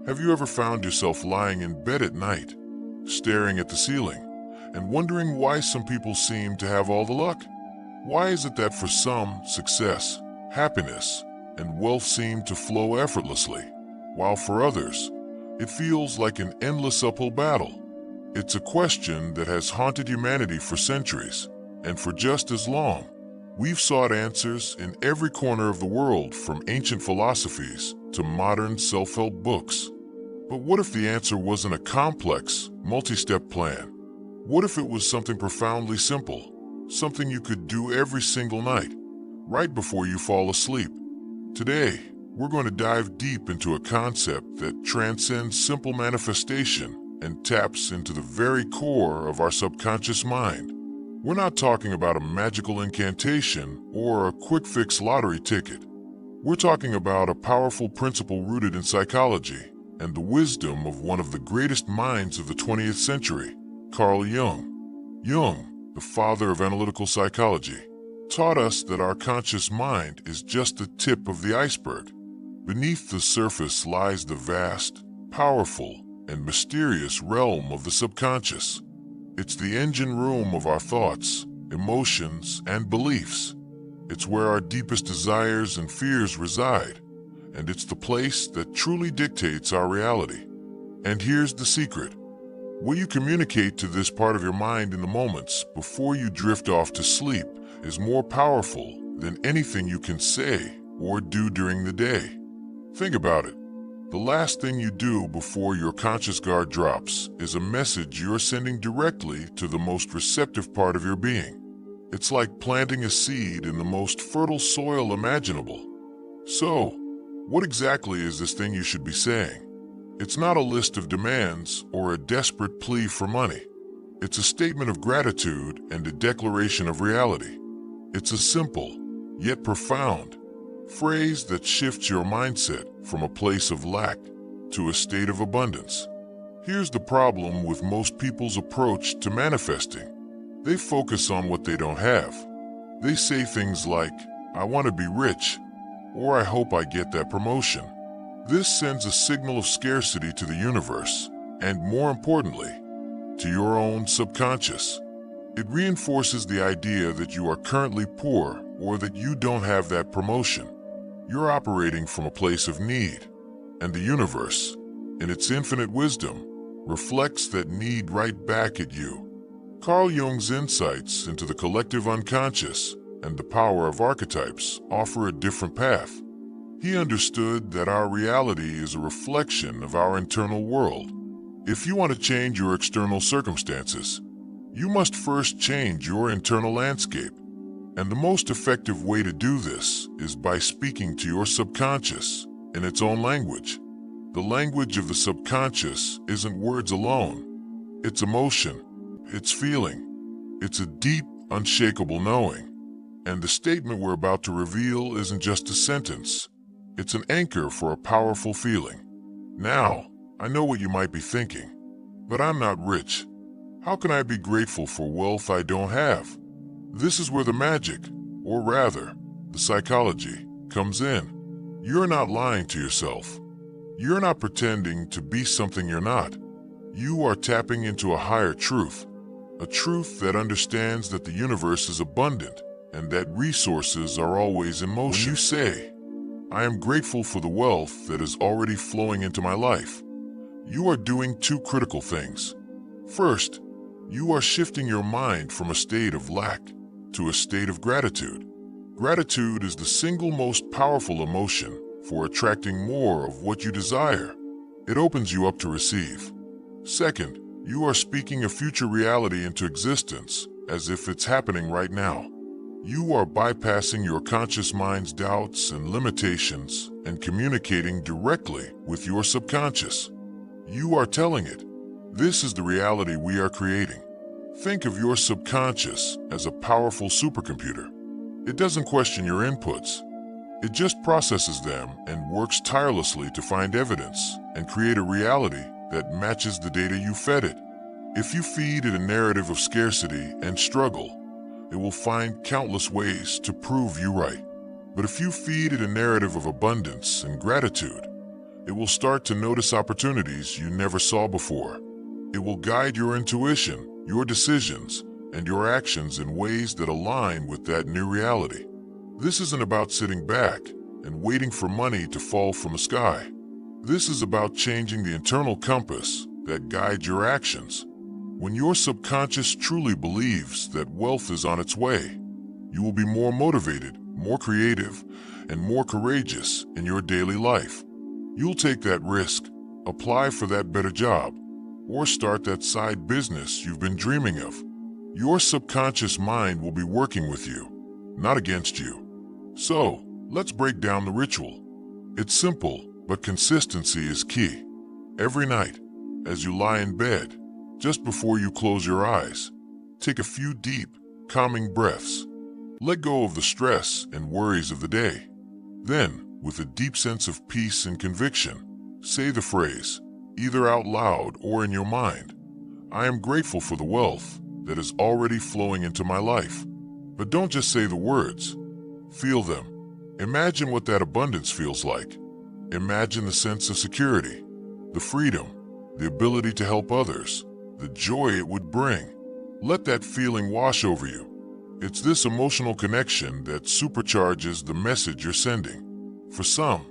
Have you ever found yourself lying in bed at night, staring at the ceiling, and wondering why some people seem to have all the luck? Why is it that for some, success, happiness, and wealth seem to flow effortlessly, while for others, it feels like an endless uphill battle? It's a question that has haunted humanity for centuries, and for just as long. We've sought answers in every corner of the world, from ancient philosophies to modern self-help books. But what if the answer wasn't a complex, multi-step plan? What if it was something profoundly simple, something you could do every single night, right before you fall asleep? Today, we're going to dive deep into a concept that transcends simple manifestation and taps into the very core of our subconscious mind. We're not talking about a magical incantation or a quick-fix lottery ticket. We're talking about a powerful principle rooted in psychology and the wisdom of one of the greatest minds of the 20th century, Carl Jung. Jung, the father of analytical psychology, taught us that our conscious mind is just the tip of the iceberg. Beneath the surface lies the vast, powerful, and mysterious realm of the subconscious. It's the engine room of our thoughts, emotions, and beliefs. It's where our deepest desires and fears reside, and it's the place that truly dictates our reality. And here's the secret. What you communicate to this part of your mind in the moments before you drift off to sleep is more powerful than anything you can say or do during the day. Think about it. The last thing you do before your conscious guard drops is a message you're sending directly to the most receptive part of your being. It's like planting a seed in the most fertile soil imaginable. So, what exactly is this thing you should be saying? It's not a list of demands or a desperate plea for money. It's a statement of gratitude and a declaration of reality. It's a simple, yet profound, phrase that shifts your mindset from a place of lack to a state of abundance. Here's the problem with most people's approach to manifesting. They focus on what they don't have. They say things like, "I want to be rich," or "I hope I get that promotion." This sends a signal of scarcity to the universe, and more importantly, to your own subconscious. It reinforces the idea that you are currently poor or that you don't have that promotion. You're operating from a place of need, and the universe, in its infinite wisdom, reflects that need right back at you. Carl Jung's insights into the collective unconscious and the power of archetypes offer a different path. He understood that our reality is a reflection of our internal world. If you want to change your external circumstances, you must first change your internal landscape. And the most effective way to do this is by speaking to your subconscious in its own language. The language of the subconscious isn't words alone. It's emotion, it's feeling, it's a deep, unshakable knowing. And the statement we're about to reveal isn't just a sentence. It's an anchor for a powerful feeling. Now, I know what you might be thinking, but I'm not rich. How can I be grateful for wealth I don't have? This is where the magic, or rather, the psychology, comes in. You're not lying to yourself. You're not pretending to be something you're not. You are tapping into a higher truth, a truth that understands that the universe is abundant and that resources are always in motion. When you say, "I am grateful for the wealth that is already flowing into my life," you are doing two critical things. First, you are shifting your mind from a state of lack to a state of gratitude. Gratitude is the single most powerful emotion for attracting more of what you desire. It opens you up to receive. Second, you are speaking a future reality into existence as if it's happening right now. You are bypassing your conscious mind's doubts and limitations and communicating directly with your subconscious. You are telling it, "This is the reality we are creating." Think of your subconscious as a powerful supercomputer. It doesn't question your inputs. It just processes them and works tirelessly to find evidence and create a reality that matches the data you fed it. If you feed it a narrative of scarcity and struggle, it will find countless ways to prove you right. But if you feed it a narrative of abundance and gratitude, It will start to notice opportunities you never saw before. It will guide your intuition, your decisions, and your actions in ways that align with that new reality. This isn't about sitting back and waiting for money to fall from the sky. This is about changing the internal compass that guides your actions. When your subconscious truly believes that wealth is on its way, you will be more motivated, more creative, and more courageous in your daily life. You'll take that risk, apply for that better job, or start that side business you've been dreaming of. Your subconscious mind will be working with you, not against you. So, let's break down the ritual. It's simple, but consistency is key. Every night, as you lie in bed, just before you close your eyes, take a few deep, calming breaths. Let go of the stress and worries of the day. Then, with a deep sense of peace and conviction, say the phrase, either out loud or in your mind, "I am grateful for the wealth that is already flowing into my life." But don't just say the words. Feel them. Imagine what that abundance feels like. Imagine the sense of security, the freedom, the ability to help others, the joy it would bring. Let that feeling wash over you. It's this emotional connection that supercharges the message you're sending. For some,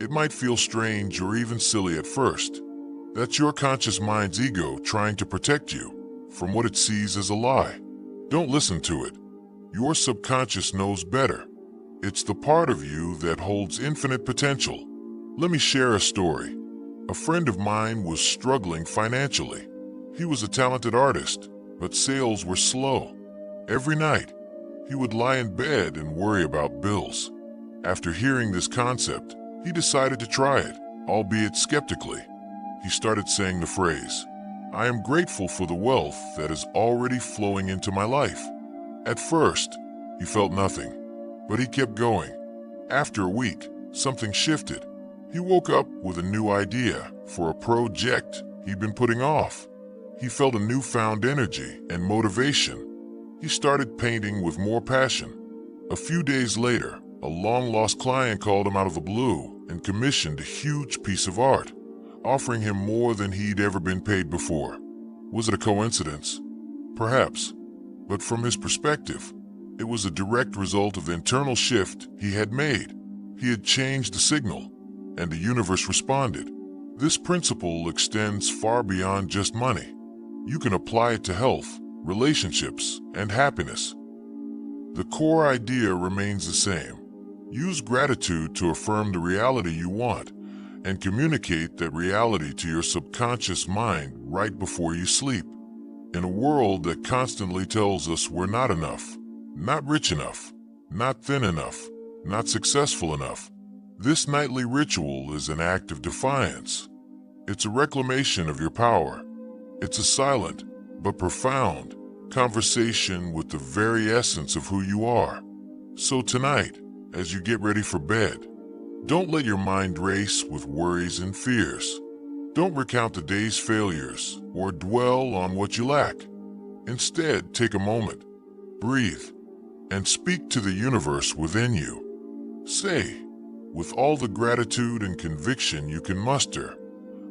it might feel strange or even silly at first. That's your conscious mind's ego trying to protect you from what it sees as a lie. Don't listen to it. Your subconscious knows better. It's the part of you that holds infinite potential. Let me share a story. A friend of mine was struggling financially. He was a talented artist, but sales were slow. Every night, he would lie in bed and worry about bills. After hearing this concept, he decided to try it, albeit skeptically. He started saying the phrase, "I am grateful for the wealth that is already flowing into my life." At first, he felt nothing, but he kept going. After a week, something shifted. He woke up with a new idea for a project he'd been putting off. He felt a newfound energy and motivation. He started painting with more passion. A few days later, a long-lost client called him out of the blue and commissioned a huge piece of art, offering him more than he'd ever been paid before. Was it a coincidence? Perhaps. But from his perspective, it was a direct result of the internal shift he had made. He had changed the signal, and the universe responded. This principle extends far beyond just money. You can apply it to health, relationships, and happiness. The core idea remains the same. Use gratitude to affirm the reality you want, and communicate that reality to your subconscious mind right before you sleep. In a world that constantly tells us we're not enough, not rich enough, not thin enough, not successful enough, this nightly ritual is an act of defiance. It's a reclamation of your power. It's a silent, but profound, conversation with the very essence of who you are. So tonight, as you get ready for bed, don't let your mind race with worries and fears. Don't recount the day's failures or dwell on what you lack. Instead, take a moment, breathe, and speak to the universe within you. Say, with all the gratitude and conviction you can muster,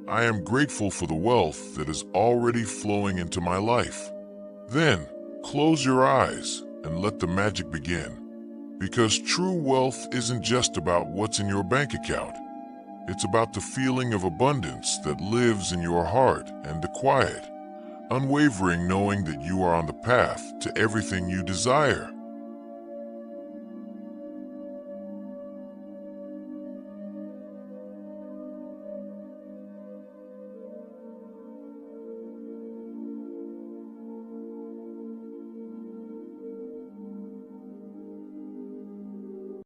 "I am grateful for the wealth that is already flowing into my life." Then, close your eyes and let the magic begin. Because true wealth isn't just about what's in your bank account. It's about the feeling of abundance that lives in your heart and the quiet, unwavering knowing that you are on the path to everything you desire.